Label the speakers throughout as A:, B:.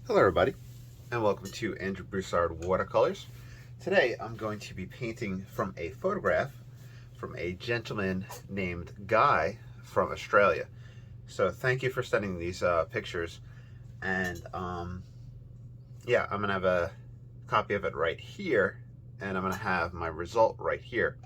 A: Hello everybody, and welcome to Andrew Broussard Watercolors. Today I'm going to be painting from a photograph from a gentleman named Guy from Australia. So thank you for sending these pictures, and yeah, I'm gonna have a copy of it right here, and I'm gonna have my result right here.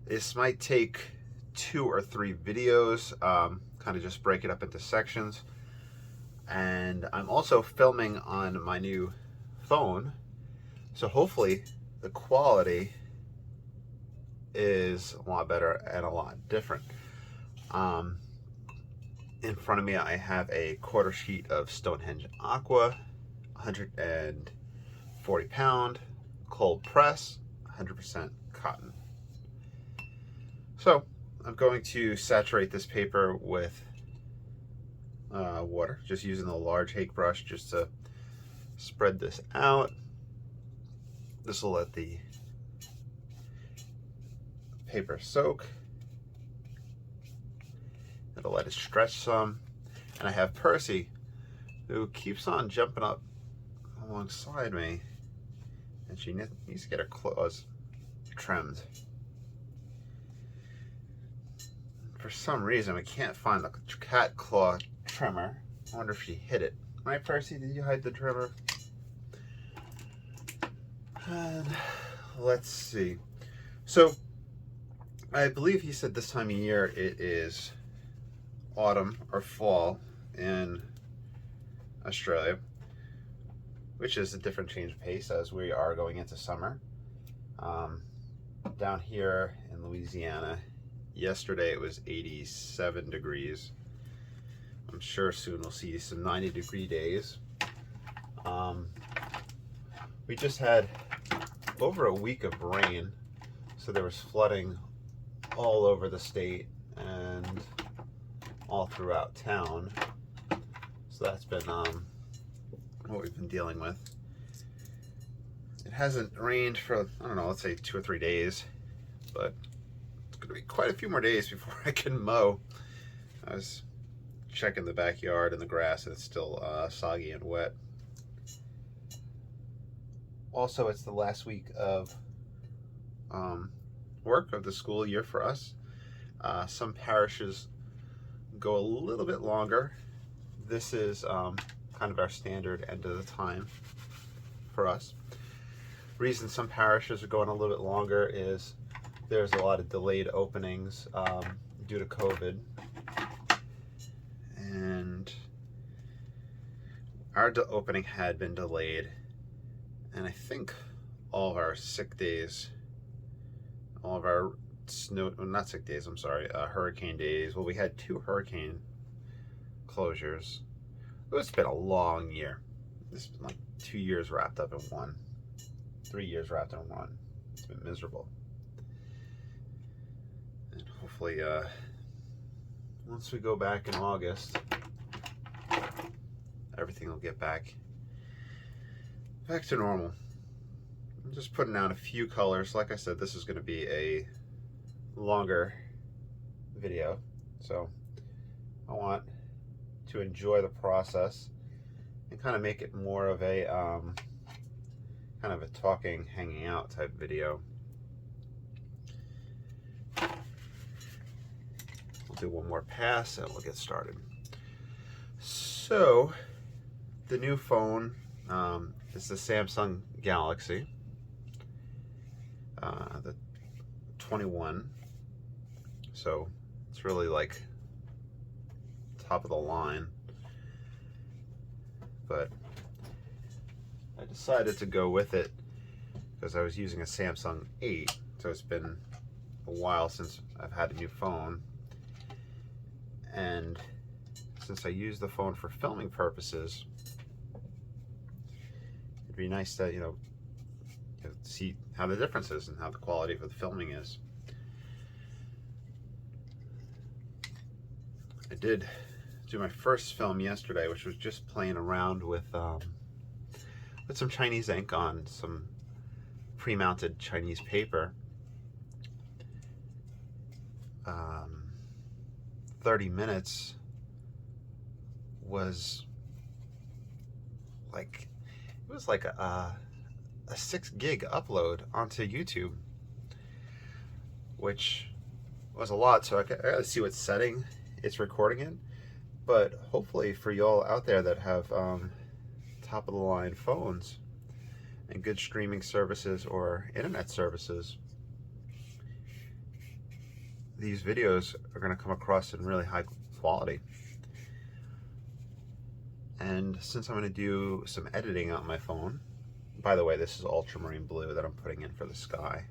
A: This might take 2 or 3 videos, kind of just break it up into sections. And I'm also filming on my new phone, so hopefully the quality is a lot better and a lot different. In front of me I have a quarter sheet of Stonehenge Aqua, 140 pound, cold press, 100% cotton. So I'm going to saturate this paper with water, just using the large hake brush just to spread this out. This will let the paper soak. It'll let it stretch some. And I have Percy, who keeps on jumping up alongside me, and she needs to get her claws trimmed. For some reason, we can't find the cat claw trimmer. I wonder if she hid it. Right, Percy? Did you hide the trimmer? And let's see. So, I believe he said this time of year it is autumn or fall in Australia, which is a different change of pace as we are going into summer. Down here in Louisiana, yesterday it was 87 degrees. I'm sure soon we'll see some 90-degree days. We just had over a week of rain, so there was flooding all over the state and all throughout town. So that's been what we've been dealing with. It hasn't rained for, I don't know, let's say 2 or 3 days, but it's going to be quite a few more days before I can mow. I was checking the backyard and the grass, and it's still soggy and wet. Also, it's the last week of work of the school year for us. Some parishes go a little bit longer. This is kind of our standard end of the time for us. Reason some parishes are going a little bit longer is there's a lot of delayed openings due to COVID. And our opening had been delayed, and I think all of our sick days, all of our not sick days, I'm sorry, hurricane days. Well, we had 2 hurricane closures. It's been a long year. This has been like 2 years wrapped up in one, 3 years wrapped in one. It's been miserable. And hopefully, once we go back in August, everything will get back to normal. I'm just putting out a few colors. Like I said, this is going to be a longer video, so I want to enjoy the process and kind of make it more of a kind of a talking, hanging out type video. Do one more pass and we'll get started. So the new phone is the Samsung Galaxy, the 21. So it's really like top of the line, but I decided to go with it because I was using a Samsung 8, so it's been a while since I've had a new phone. And since I use the phone for filming purposes, it'd be nice to, see how the difference is and how the quality of the filming is. I did do my first film yesterday, which was just playing around with some Chinese ink on some pre-mounted Chinese paper. 30 minutes was like, it was like a 6 gig upload onto YouTube, which was a lot. So I gotta see what setting it's recording in. But hopefully for y'all out there that have top of the line phones and good streaming services or internet services, these videos are going to come across in really high quality. And since I'm going to do some editing on my phone, by the way, this is ultramarine blue that I'm putting in for the sky.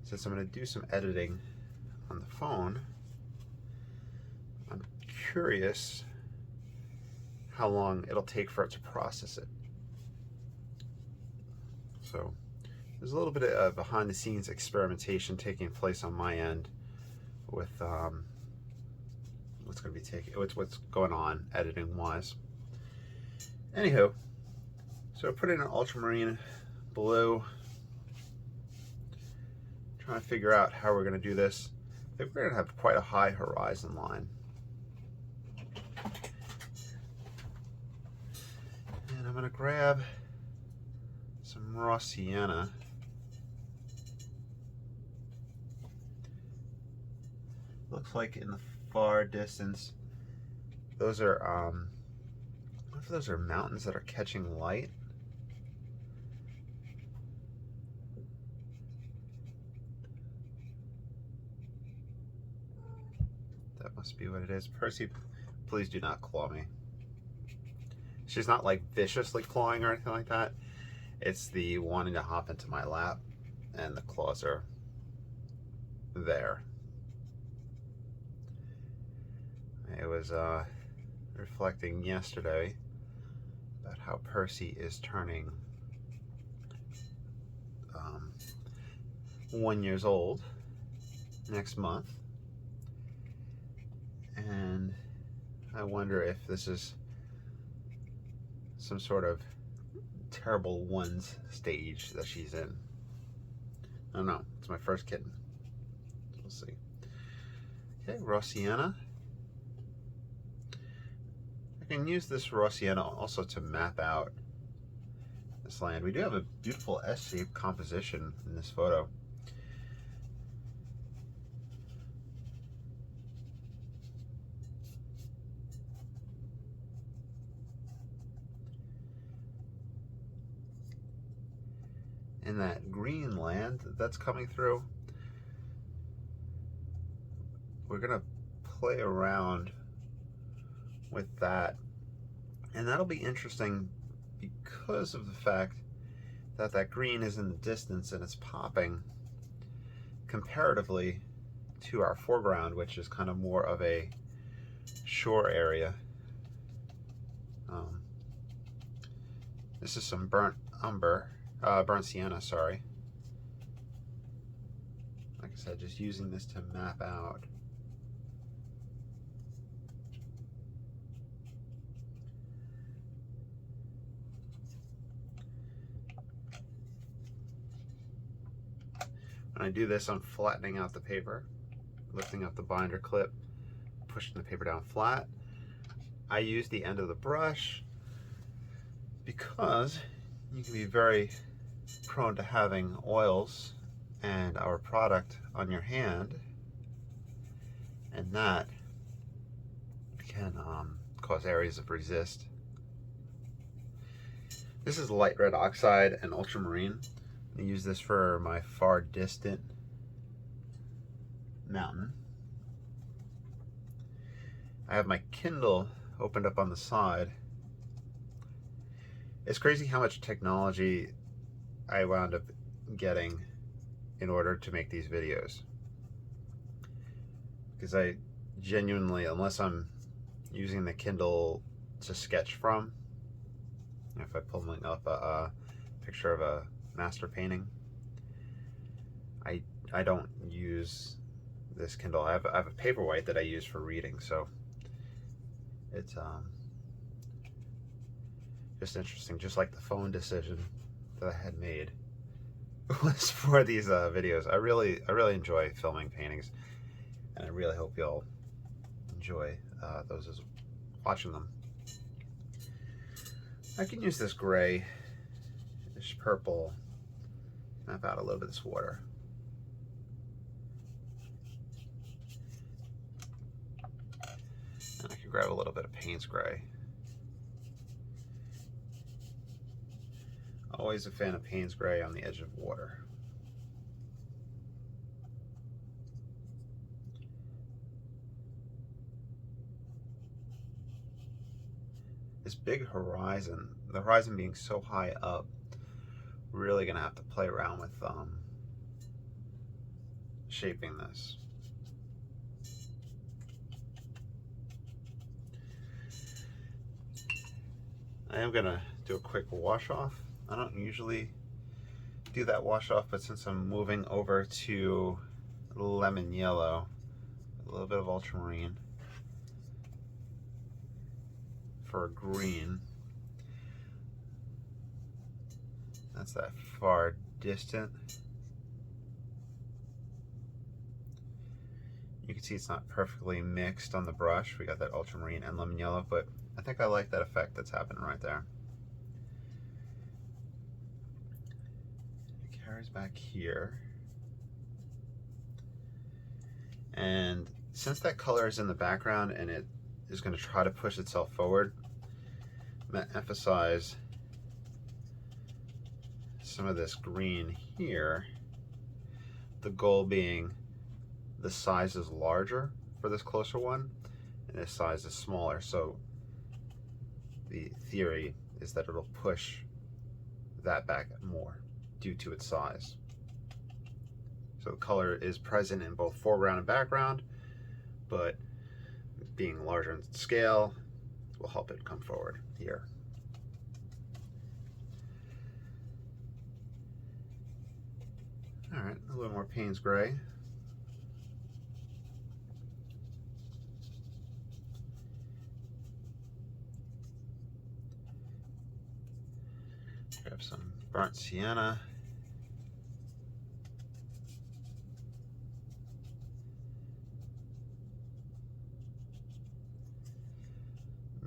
A: Since I'm going to do some editing on the phone, I'm curious how long it'll take for it to process it. So there's a little bit of behind the scenes experimentation taking place on my end with what's going on editing wise. Anywho, so I put in an ultramarine blue, trying to figure out how we're going to do this. I think we're going to have quite a high horizon line. And I'm going to grab some raw sienna. Looks like in the far distance, those are, I wonder if those are mountains that are catching light. That must be what it is. Percy, please do not claw me. She's not like viciously clawing or anything like that. It's the wanting to hop into my lap, and the claws are there. I was reflecting yesterday about how Percy is turning 1 year old next month, and I wonder if this is some sort of terrible ones stage that she's in. I don't know. It's my first kitten. We'll see. Okay, raw sienna. I can use this raw sienna also to map out this land. We do have a beautiful S-shaped composition in this photo. In that green land that's coming through, we're gonna play around with that, and that'll be interesting because of the fact that that green is in the distance and it's popping comparatively to our foreground, which is kind of more of a shore area. This is some burnt sienna, sorry. Like I said, just using this to map out. When I do this, I'm flattening out the paper, lifting up the binder clip, pushing the paper down flat. I use the end of the brush because you can be very prone to having oils and our product on your hand, and that can cause areas of resist. This is light red oxide and ultramarine. I use this for my far distant mountain. I have my Kindle opened up on the side. It's crazy how much technology I wound up getting in order to make these videos. Because I genuinely, unless I'm using the Kindle to sketch from, if I pull up a picture of a master painting, I don't use this Kindle. I have a Paperwhite that I use for reading, so it's just interesting. Just like the phone decision that I had made was for these videos. I really enjoy filming paintings, and I really hope y'all enjoy those as watching them. I can use this gray, this purple, map out a little bit of this water. And I can grab a little bit of Payne's gray. Always a fan of Payne's gray on the edge of water. This big horizon, the horizon being so high up, really gonna have to play around with shaping this. I am gonna do a quick wash off. I don't usually do that wash off, but since I'm moving over to lemon yellow, a little bit of ultramarine for a green. That's that far distant. You can see it's not perfectly mixed on the brush. We got that ultramarine and lemon yellow, but I think I like that effect that's happening right there. It carries back here. And since that color is in the background and it is going to try to push itself forward, I'm going to emphasize some of this green here, the goal being the size is larger for this closer one and this size is smaller, so the theory is that it'll push that back more due to its size. So the color is present in both foreground and background, but being larger in scale will help it come forward here. All right, a little more Payne's gray. Grab some burnt sienna.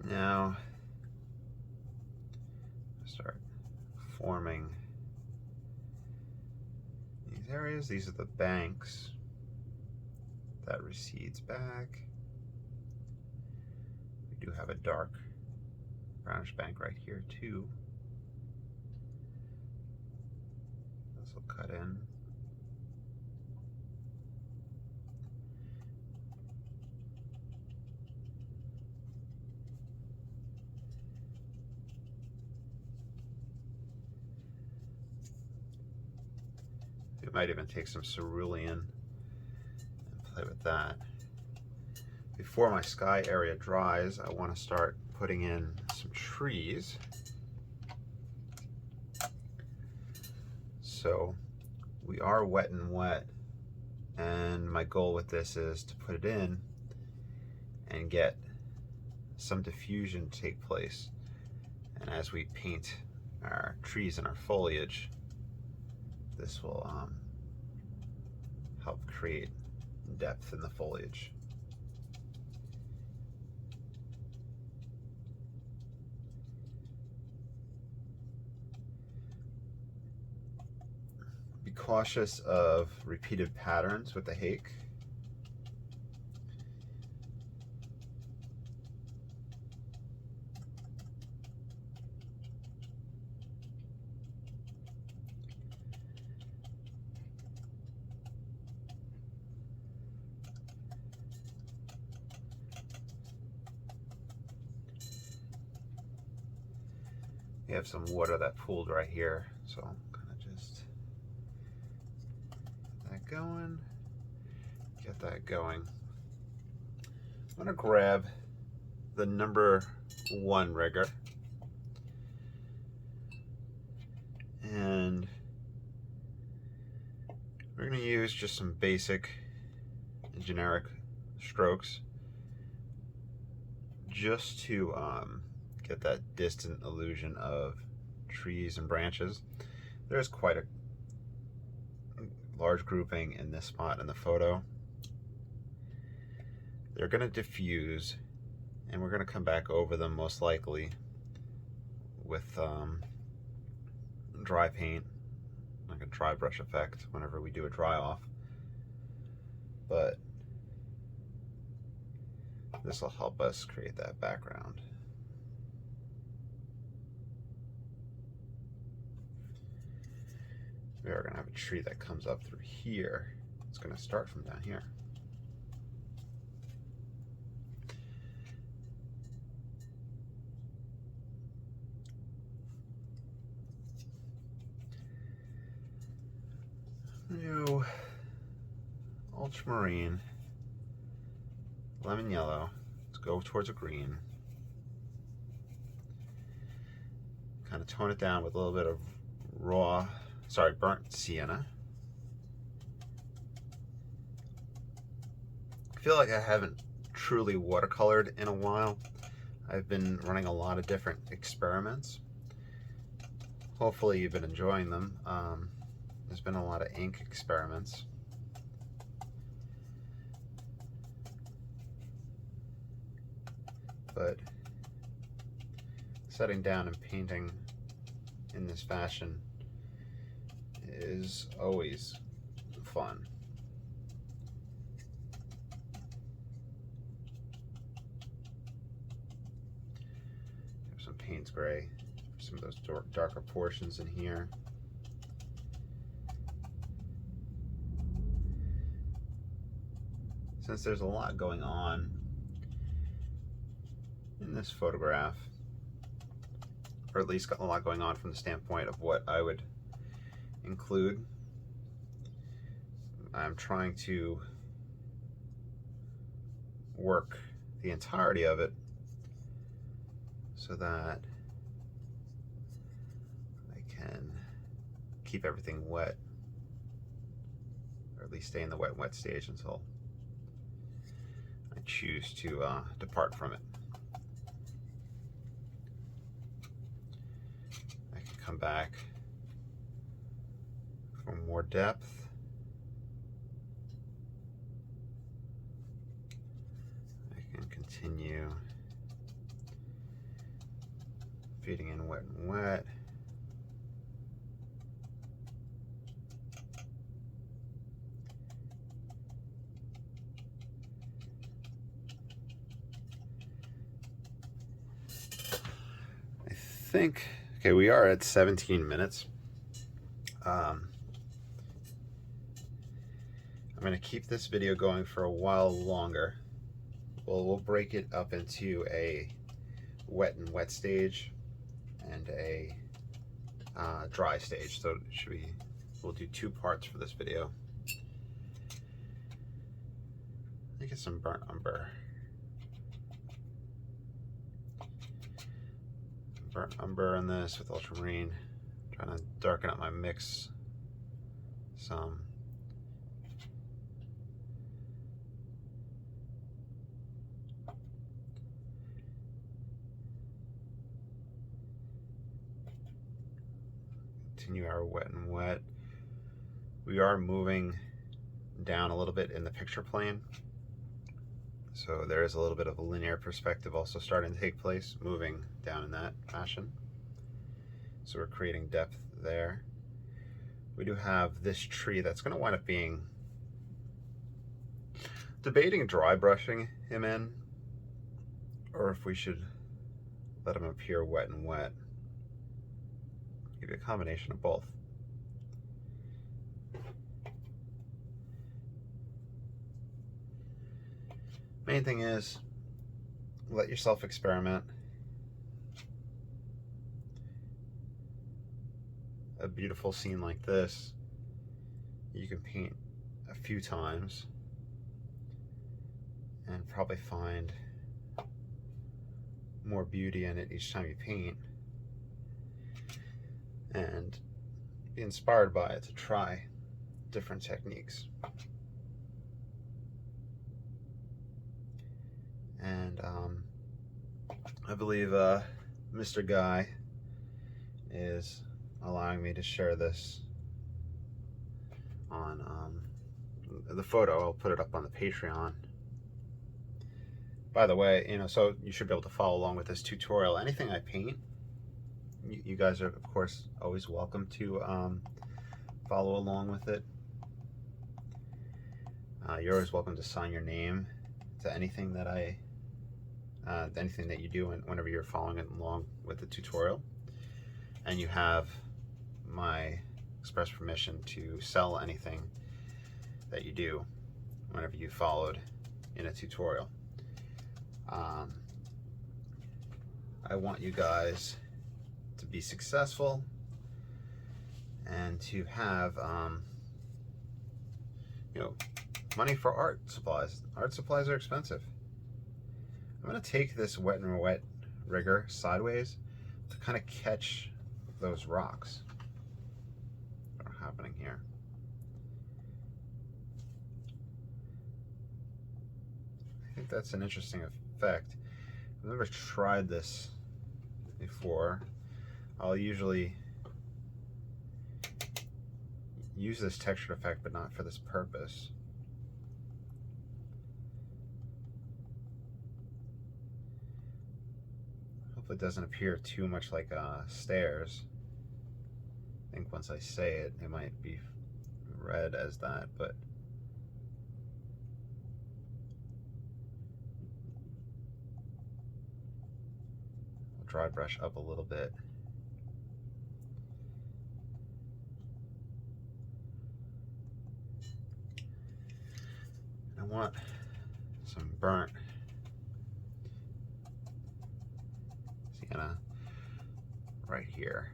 A: Now, start forming these areas. These are the banks that recedes back. We do have a dark brownish bank right here too. This will cut in. We might even take some cerulean and play with that. Before my sky area dries, I want to start putting in some trees. So we are wet and wet, and my goal with this is to put it in and get some diffusion to take place. And as we paint our trees and our foliage, this will help create depth in the foliage. Be cautious of repeated patterns with the hake. We have some water that pooled right here, so I'm gonna just get that going, get that going. I'm gonna grab the number 1 rigger and we're gonna use just some basic and generic strokes just to get that distant illusion of trees and branches. There's quite a large grouping in this spot in the photo. They're going to diffuse and we're going to come back over them most likely with dry paint, like a dry brush effect whenever we do a dry off, but this will help us create that background. We are going to have a tree that comes up through here. It's going to start from down here. New ultramarine, lemon yellow. Let's go towards a green. Kind of tone it down with a little bit of burnt sienna. I feel like I haven't truly watercolored in a while. I've been running a lot of different experiments. Hopefully you've been enjoying them. There's been a lot of ink experiments. But setting down and painting in this fashion is always fun. There's some Payne's gray, some of those darker portions in here. Since there's a lot going on in this photograph, or at least a lot going on from the standpoint of what I would include, I'm trying to work the entirety of it so that I can keep everything wet, or at least stay in the wet stage until I choose to depart from it. I can come back for more depth. I can continue feeding in wet and wet. Think, okay, we are at 17 minutes. I'm going to keep this video going for a while longer. We'll break it up into a wet and wet stage and a dry stage. So we'll do 2 parts for this video. Let me get some burnt umber. Burnt umber in this with ultramarine, trying to darken up my mix some. Continue our wet and wet. We are moving down a little bit in the picture plane, so there is a little bit of a linear perspective also starting to take place, moving down in that fashion. So we're creating depth there. We do have this tree that's going to wind up being, debating dry brushing him in, or if we should let him appear wet and wet. Maybe a combination of both. Main thing is, let yourself experiment. A beautiful scene like this, you can paint a few times and probably find more beauty in it each time you paint, and be inspired by it to try different techniques. And I believe Mr. Guy is allowing me to share this on the photo. I'll put it up on the Patreon. By the way, so you should be able to follow along with this tutorial. Anything I paint, You guys are, of course, always welcome to follow along with it. You're always welcome to sign your name to anything that anything that you do whenever you're following along with the tutorial. And you have my express permission to sell anything that you do whenever you followed in a tutorial. I want you guys to be successful and to have money for art supplies. Art supplies are expensive. I'm going to take this wet and wet rigger sideways to kind of catch those rocks that are happening here. I think that's an interesting effect. I've never tried this before. I'll usually use this textured effect, but not for this purpose. Hopefully it doesn't appear too much like stairs. I think once I say it, it might be read as that, but I'll dry brush up a little bit. I want some burnt sienna right here.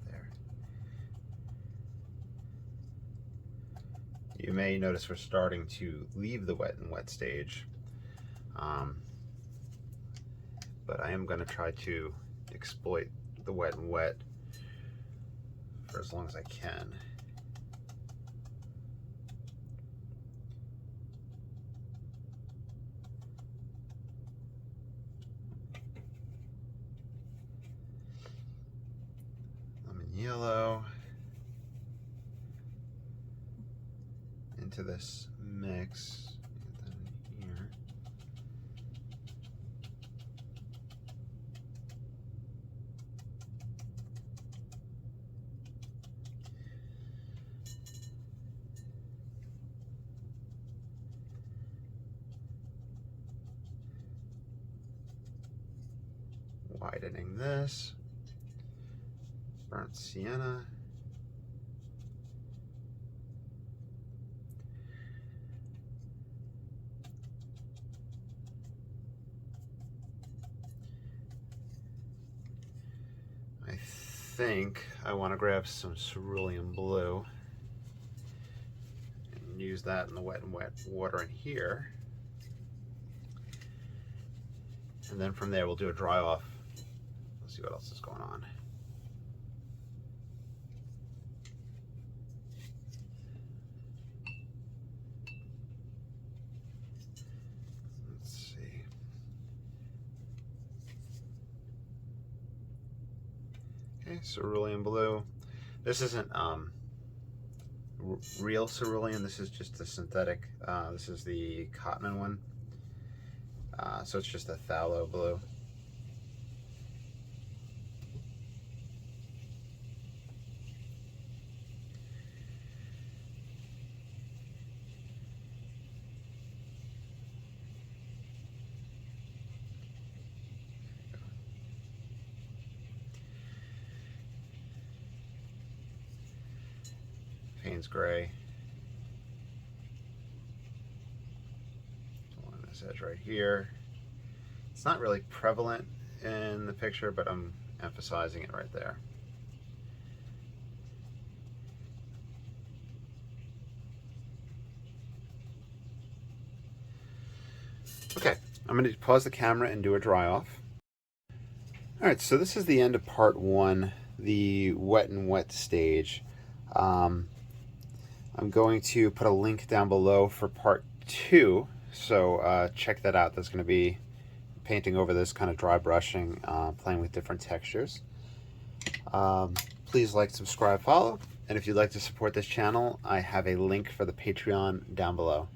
A: There. You may notice we're starting to leave the wet and wet stage, but I am going to try to exploit the wet and wet for as long as I can. Lemon yellow into this mix. Get that in here. Widening this, burnt sienna, I think I want to grab some cerulean blue and use that in the wet and wet water in here, and then from there we'll do a dry off. See what else is going on. Let's see. Okay, cerulean blue. This isn't real cerulean. This is just the synthetic. This is the Cotman one. So it's just a phthalo blue. Payne's gray. Along this edge right here. It's not really prevalent in the picture, but I'm emphasizing it right there. Okay, I'm going to pause the camera and do a dry off. All right, so this is the end of part one, the wet and wet stage. I'm going to put a link down below for part two, so check that out. That's going to be painting over this, kind of dry brushing, playing with different textures. Please like, subscribe, follow, and if you'd like to support this channel, I have a link for the Patreon down below.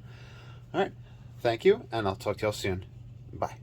A: All right, Thank you, and I'll talk to y'all soon. Bye.